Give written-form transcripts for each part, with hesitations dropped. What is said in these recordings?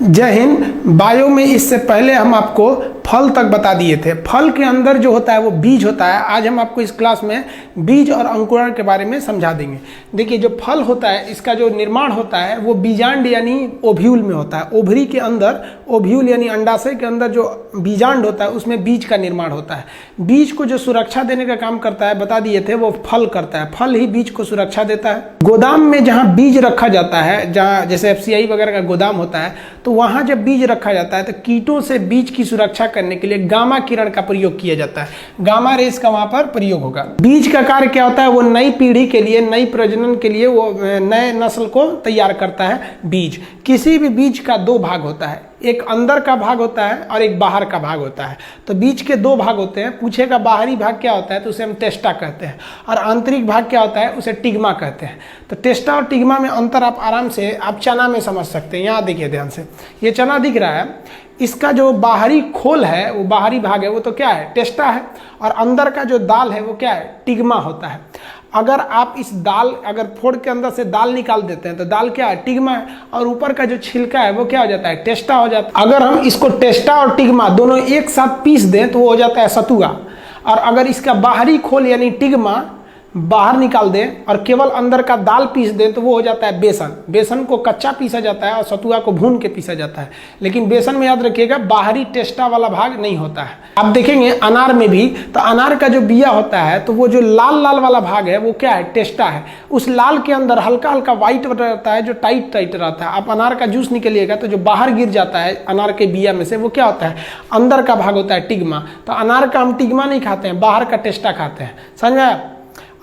जय हिंद। बायो में इससे पहले हम आपको फल तक बता दिए थे। फल के अंदर जो होता है वो बीज होता है। आज हम आपको इस क्लास में बीज और अंकुरण के बारे में समझा देंगे। देखिए, जो फल होता है इसका जो निर्माण होता है वो बीजांड यानी ओव्यूल में होता है। ओवरी के अंदर, ओव्यूल यानी अंडाशय के अंदर जो बीजांड होता है उसमें बीज का निर्माण होता है। बीज को जो सुरक्षा देने का काम करता है बता दिए थे, वो फल करता है। फल ही बीज को सुरक्षा देता है। गोदाम में जहाँ बीज रखा जाता है, जहाँ जैसे FCI वगैरह का गोदाम होता है, तो वहाँ जब बीज रखा जाता है तो कीटों से बीज की सुरक्षा करने के लिए गामा किरण का प्रयोग किया जाता है। गामा रेस का वहाँ पर प्रयोग होगा। बीज का कार्य क्या होता है? वो नई पीढ़ी के लिए, नई प्रजनन के लिए, वो नए नस्ल को तैयार करता है। बीज, किसी भी बीज का दो भाग होता है, एक अंदर का भाग होता है और एक बाहर का भाग होता है। तो बीज के दो भाग होते हैं। पूछेगा बाहरी भाग क्या होता है तो उसे हम टेस्टा कहते हैं, और आंतरिक भाग क्या होता है उसे टिग्मा कहते हैं। तो टेस्टा और टिग्मा में अंतर आप आराम से आप चना में समझ सकते हैं। यहाँ देखिए ध्यान से, ये चना दिख रहा है, इसका जो बाहरी खोल है, वो बाहरी भाग है, वो तो क्या है? टेस्टा है। और अंदर का जो दाल है वो क्या है? टिग्मा होता है। अगर आप इस दाल, अगर फोड़ के अंदर से दाल निकाल देते हैं तो दाल क्या है? टिग्मा है। और ऊपर का जो छिलका है वो क्या हो जाता है? टेस्टा हो जाता है। अगर हम इसको टेस्टा और टिग्मा दोनों एक साथ पीस दें तो वो हो जाता है सतुआ। और अगर इसका बाहरी खोल यानी टिग्मा बाहर निकाल दें और केवल अंदर का दाल पीस दें तो वो हो जाता है बेसन। बेसन को कच्चा पीसा जाता है और सतुआ को भून के पीसा जाता है। लेकिन बेसन में याद रखिएगा बाहरी टेस्टा वाला भाग नहीं होता है। आप देखेंगे अनार में भी, तो अनार का जो बिया होता है तो वो जो लाल लाल वाला भाग है वो क्या है? टेस्टा है। उस लाल के अंदर हल्का हल्का व्हाइट रहता है जो टाइट टाइट रहता है। आप अनार का जूस निकलिएगा तो जो बाहर गिर जाता है अनार के बिया में से वो क्या होता है? अंदर का भाग होता है टिग्मा। तो अनार का हम टिग्मा नहीं खाते हैं, बाहर का टेस्टा खाते हैं। समझ में आया?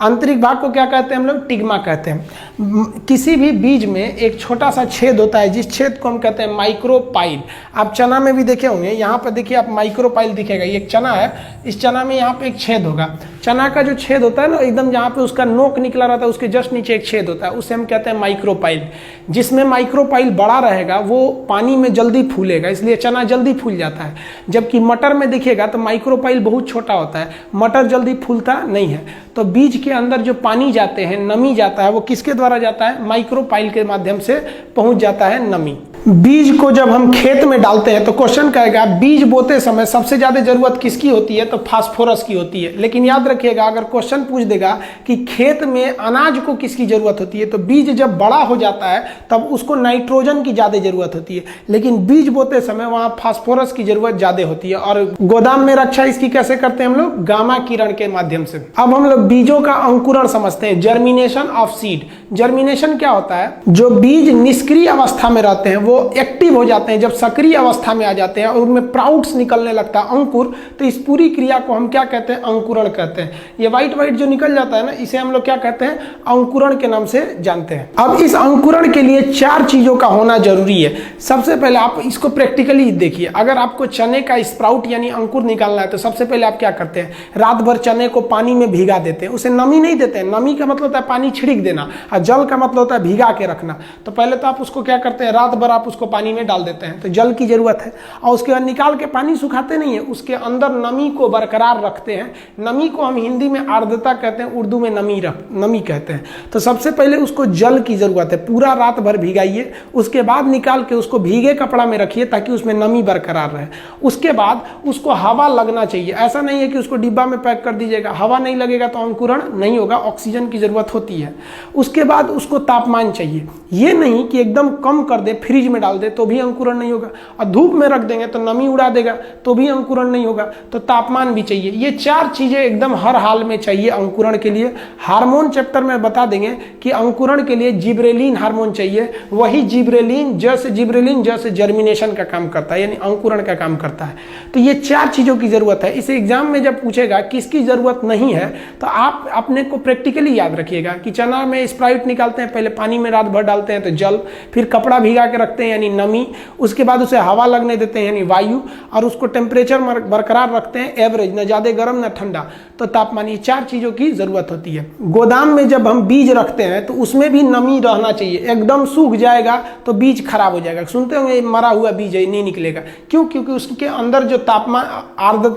आंतरिक भाग को क्या कहते हैं हम लोग? टिग्मा कहते हैं। किसी भी बीज में एक छोटा सा छेद होता है, जिस छेद को हम कहते हैं माइक्रोपाइल। आप चना में भी देखे होंगे, यहाँ पर देखिए आप माइक्रोपाइल दिखेगा। ये एक चना है, इस चना में यहाँ पे एक छेद होगा। चना का जो छेद होता है ना, एकदम जहाँ पे उसका नोक निकला रहता है उसके जस्ट नीचे एक छेद होता है, उसे हम कहते हैं माइक्रोपाइल। जिसमें माइक्रोपाइल बड़ा रहेगा वो पानी में जल्दी फूलेगा, इसलिए चना जल्दी फूल जाता है। जबकि मटर में देखिएगा तो माइक्रोपाइल बहुत छोटा होता है, मटर जल्दी फूलता नहीं है। तो बीज के अंदर जो पानी जाते हैं, नमी जाता है, वो किसके द्वारा जाता है? माइक्रोपाइल के माध्यम से पहुंच जाता है नमी। बीज को जब हम खेत में डालते हैं तो क्वेश्चन कहेगा बीज बोते समय सबसे ज्यादा जरूरत किसकी होती है? तो फास्फोरस की होती है। लेकिन याद रखिएगा, अगर क्वेश्चन पूछ देगा कि खेत में अनाज को किसकी जरूरत होती है, तो बीज जब बड़ा हो जाता है तब उसको नाइट्रोजन की ज्यादा जरूरत होती है। लेकिन बीज बोते समय वहां फास्फोरस की जरूरत ज्यादा होती है। और गोदाम में रक्षा इसकी कैसे करते हैं हम लोग? गामा किरण के माध्यम से। अब हम लोग बीजों का अंकुरण समझते हैं, जर्मिनेशन ऑफ सीड। जर्मिनेशन क्या होता है? जो बीज निष्क्रिय अवस्था में रहते हैं वो एक्टिव हो जाते हैं जब सक्रिय अवस्था में आ जाते हैं और उनमें प्राउट्स निकलने लगता है, अंकुर। तो इस पूरी क्रिया को हम क्या कहते हैं? अंकुरण कहते हैं। ये व्हाइट व्हाइट जो निकल जाता है ना, इसे हम लोग क्या कहते हैं? अंकुरण के नाम से जानते हैं। अब इस अंकुरण के लिए 4 चीजों का होना जरूरी है। सबसे पहले आप इसको प्रैक्टिकली देखिए। अगर आपको चने का स्प्राउट यानी अंकुर निकालना है तो सबसे पहले आप क्या करते हैं? रात भर चने को पानी में भिगा देते हैं। उसे नमी नहीं देते हैं। नमी का मतलब होता है पानी छिड़क देना, और जल का मतलब होता है भिगा के रखना। तो पहले तो आप उसको क्या करते हैं? रात भर आप उसको पानी में डाल देते हैं, तो जल की जरूरत है। और उसके बाद निकाल के पानी सुखाते नहीं है, उसके अंदर नमी को बरकरार रखते हैं। नमी को हम हिंदी में आर्द्रता कहते हैं, उर्दू में नमी कहते हैं। तो सबसे पहले उसको जल की जरूरत है। पूरा रात भर भिगाइए, उसके बाद निकाल के उसको भीगे कपड़ा में रखिए ताकि उसमें नमी बरकरार रहे। उसके बाद उसको हवा लगना चाहिए। ऐसा नहीं है कि उसको डिब्बा में पैक कर दीजिएगा, हवा नहीं लगेगा तो अंकुरण नहीं होगा, ऑक्सीजन की जरूरत होती है। उसके बाद उसको तापमान चाहिए। ये नहीं कि एकदम कम कर दे, फ्रिज में डाल दे तो भी अंकुरण नहीं होगा, और धूप में रख देंगे तो नमी उड़ा देगा तो भी अंकुरण नहीं होगा। तो तापमान भी चाहिए। ये 4 चीजें एकदम हर हाल में चाहिए अंकुरण के लिए। हार्मोन चैप्टर में बता देंगे कि अंकुरण के लिए जिब्रेलिन हार्मोन चाहिए। वही जिब्रेलिन जैसे जर्मिनेशन का काम करता है, यानी अंकुरण का काम करता है। तो ये 4 चीजों की जरूरत है। इसे एग्जाम में जब पूछेगा किसकी जरूरत नहीं है तो आप अपने को प्रैक्टिकली याद रखिएगा कि चना में स्प्राइट निकालते हैं, पहले पानी में रात भर डालते हैं तो जल, फिर कपड़ा भिगा के रखते हैं यानी नमी, उसके बाद उसे हवा लगने देते हैं यानी वायु, और उसको टेम्परेचर बरकरार रखते हैं एवरेज, न ज्यादा गर्म न ठंडा, तो तापमान। ये 4 चीजों की जरूरत होती है। गोदाम में जब हम बीज रखते हैं तो उसमें भी नमी रहना चाहिए। एकदम सूख जाएगा तो बीज खराब हो जाएगा। सुनते होंगे मरा हुआ बीज है, नहीं निकलेगा। क्यों? क्योंकि उसके अंदर जो तापमान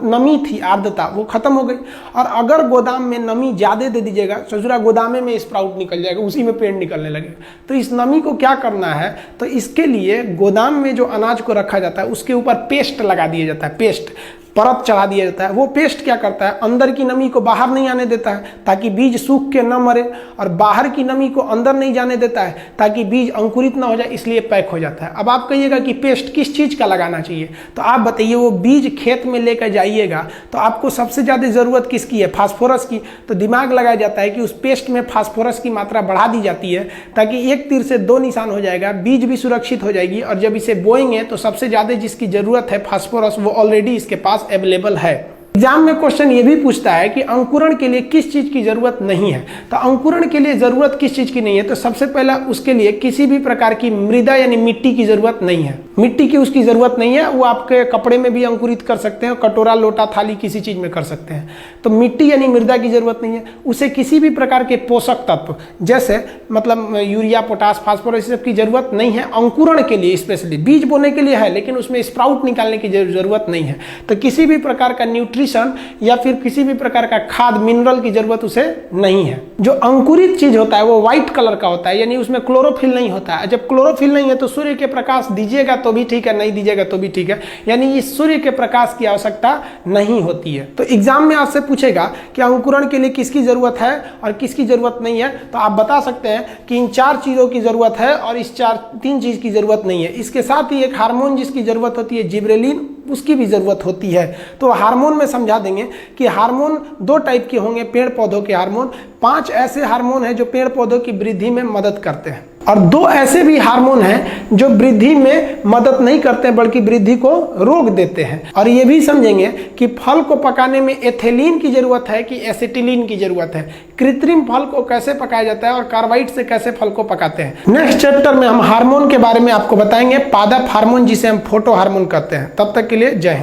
नमी थी, आर्द्रता, वो खत्म हो गई। और अगर गोदाम में नमी ज्यादा दे दीजिएगा, ससुरा गोदामे में स्प्राउट निकल जाएगा, उसी में पेड़ निकलने लगेगा। तो इस नमी को क्या करना है? तो इसके लिए गोदाम में जो अनाज को रखा जाता है उसके ऊपर पेस्ट लगा दिया जाता है, पेस्ट परत चढ़ा दिया जाता है। वो पेस्ट क्या करता है, अंदर की नमी को बाहर नहीं आने देता है ताकि बीज सूख के न मरे, और बाहर की नमी को अंदर नहीं जाने देता है ताकि बीज अंकुरित ना हो जाए, इसलिए पैक हो जाता है। अब आप कहिएगा कि पेस्ट किस चीज़ का लगाना चाहिए, तो आप बताइए। वो बीज खेत में लेकर जाइएगा तो आपको सबसे ज़्यादा ज़रूरत किसकी है, फास्फोरस की। तो दिमाग लगाया जाता है कि उस पेस्ट में फास्फोरस की मात्रा बढ़ा दी जाती है ताकि एक तीर से दो निशान हो जाएगा, बीज भी सुरक्षित हो जाएगी, और जब इसे बोएंगे तो सबसे ज़्यादा जिसकी ज़रूरत है फास्फोरस, वो ऑलरेडी इसके पास अवेलेबल है। एग्जाम में क्वेश्चन ये भी पूछता है कि अंकुरण के लिए किस चीज की जरूरत नहीं है। तो अंकुरण के लिए जरूरत किस चीज की नहीं है, तो सबसे पहला उसके लिए किसी भी प्रकार की मृदा यानी मिट्टी की जरूरत नहीं है। मिट्टी की उसकी जरूरत नहीं है, वो आपके कपड़े में भी अंकुरित कर सकते हैं, कटोरा लोटा थाली किसी चीज में कर सकते हैं। तो मिट्टी यानी मृदा की जरूरत नहीं है। उसे किसी भी प्रकार के पोषक तत्व जैसे मतलब यूरिया, पोटास, फास्फोरस सब की जरूरत नहीं है अंकुरण के लिए। स्पेशली बीज बोने के लिए है, लेकिन उसमें स्प्राउट निकालने की जरूरत नहीं है। तो किसी भी प्रकार का न्यूट्रिशन या फिर किसी भी प्रकार का खाद मिनरल की जरूरत उसे नहीं है। जो अंकुरित चीज होता है वो व्हाइट कलर का होता है, यानी उसमें क्लोरोफिल नहीं होता है। जब क्लोरोफिल नहीं है तो सूर्य के प्रकाश दीजिएगा तो भी ठीक है, नहीं दीजिएगा तो भी ठीक है, यानी इस सूर्य के प्रकाश की आवश्यकता नहीं होती है। तो एग्जाम में आपसे पूछेगा कि अंकुरण के लिए किसकी जरूरत है और किसकी जरूरत नहीं है, तो आप बता सकते हैं कि इन चार चीजों की जरूरत है और इस तीन चीज की जरूरत नहीं है। इसके साथ ही एक हार्मोन जिसकी जरूरत होती है जिब्रेलिन, उसकी भी जरूरत होती है। तो हार्मोन में समझा देंगे कि हार्मोन दो टाइप के होंगे पेड़ पौधों के हार्मोन। 5 ऐसे हार्मोन हैं जो पेड़ पौधों की वृद्धि में मदद करते हैं, और 2 ऐसे भी हार्मोन हैं जो वृद्धि में मदद नहीं करते बल्कि वृद्धि को रोक देते हैं। और ये भी समझेंगे कि फल को पकाने में एथिलीन की जरूरत है कि एसिटिलीन की जरूरत है, कृत्रिम फल को कैसे पकाया जाता है और कार्बाइड से कैसे फल को पकाते हैं। नेक्स्ट चैप्टर में हम हार्मोन के बारे में आपको बताएंगे, पादप हार्मोन जिसे हम फोटो हार्मोन कहते हैं। तब तक के लिए जय हिंद।